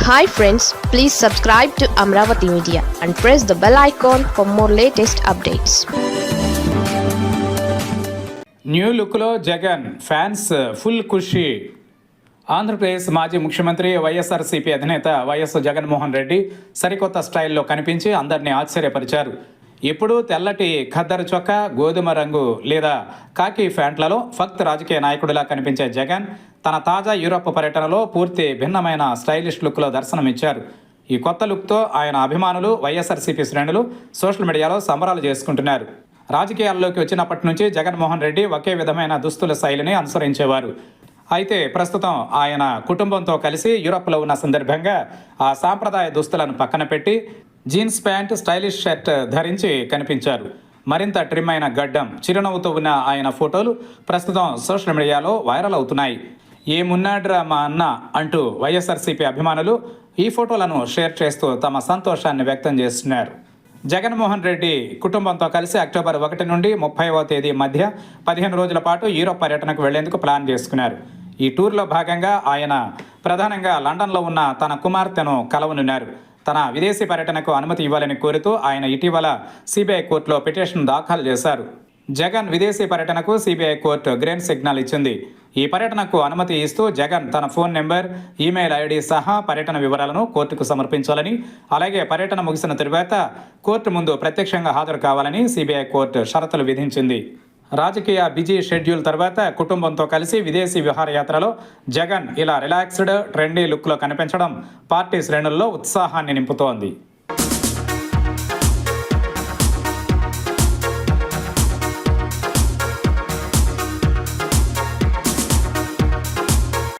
Hi friends, please subscribe to Amravati Media and press the bell icon for more latest updates. New లుక్లో Jagan fans full ఖుషి. ఆంధ్రప్రదేశ్ మాజీ ముఖ్యమంత్రి వైఎస్ఆర్సీపీ అధినేత YS Jaganmohan Reddy సరికొత్త స్టైల్లో కనిపించి అందరినీ ఆశ్చర్యపరిచారు. ఇప్పుడు తెల్లటి ఖద్దరు చొక్కా, గోధుమ రంగు లేదా కాకి ఫ్యాంట్లలో ఫక్త్ రాజకీయ నాయకుడిలా కనిపించే జగన్ తన తాజా యూరప్ పర్యటనలో పూర్తి భిన్నమైన స్టైలిష్ లుక్లో దర్శనమిచ్చారు. ఈ కొత్త లుక్తో ఆయన అభిమానులు, వైఎస్ఆర్సీపీ శ్రేణులు సోషల్ మీడియాలో సంబరాలు చేసుకుంటున్నారు. రాజకీయాల్లోకి వచ్చినప్పటి నుంచి జగన్మోహన్ రెడ్డి ఒకే విధమైన దుస్తుల శైలిని అనుసరించేవారు. అయితే ప్రస్తుతం ఆయన కుటుంబంతో కలిసి యూరప్లో ఉన్న సందర్భంగా ఆ సాంప్రదాయ దుస్తులను పక్కన పెట్టి జీన్స్ ప్యాంట్, స్టైలిష్ షర్ట్ ధరించి కనిపించారు. మరింత ట్రిమ్ అయిన గడ్డం, చిరునవ్వుతో ఉన్న ఆయన ఫోటోలు ప్రస్తుతం సోషల్ మీడియాలో వైరల్ అవుతున్నాయి. ఏమున్నాడ్రా మా అన్న అంటూ వైఎస్ఆర్సీపీ అభిమానులు ఈ ఫోటోలను షేర్ చేస్తూ తమ సంతోషాన్ని వ్యక్తం చేస్తున్నారు. జగన్మోహన్ రెడ్డి కుటుంబంతో కలిసి అక్టోబర్ 1 నుండి 30వ తేదీ మధ్య 15 రోజుల పాటు యూరోప్ పర్యటనకు వెళ్లేందుకు ప్లాన్ చేసుకున్నారు. ఈ టూర్లో భాగంగా ఆయన ప్రధానంగా లండన్లో ఉన్న తన కుమార్తెను కలవనున్నారు. తన విదేశీ పర్యటనకు అనుమతి ఇవ్వాలని కోరుతూ ఆయన ఇటీవల సిబిఐ కోర్టులో పిటిషన్ దాఖలు చేశారు. జగన్ విదేశీ పర్యటనకు సిబిఐ కోర్టు గ్రీన్ సిగ్నల్ ఇచ్చింది. ఈ పర్యటనకు అనుమతి ఇస్తూ జగన్ తన ఫోన్ నెంబర్, ఈమెయిల్ ఐడి సహా పర్యటన వివరాలను కోర్టుకు సమర్పించాలని, అలాగే పర్యటన ముగిసిన తరువాత కోర్టు ముందు ప్రత్యక్షంగా హాజరు కావాలని సిబిఐ కోర్టు షరతులు విధించింది. రాజకీయ బిజీ షెడ్యూల్ తర్వాత కుటుంబంతో కలిసి విదేశీ విహారయాత్రలో జగన్ ఇలా రిలాక్స్డ్, ట్రెండీ లుక్లో కనిపించడం పార్టీ శ్రేణుల్లో ఉత్సాహాన్ని నింపుతోంది.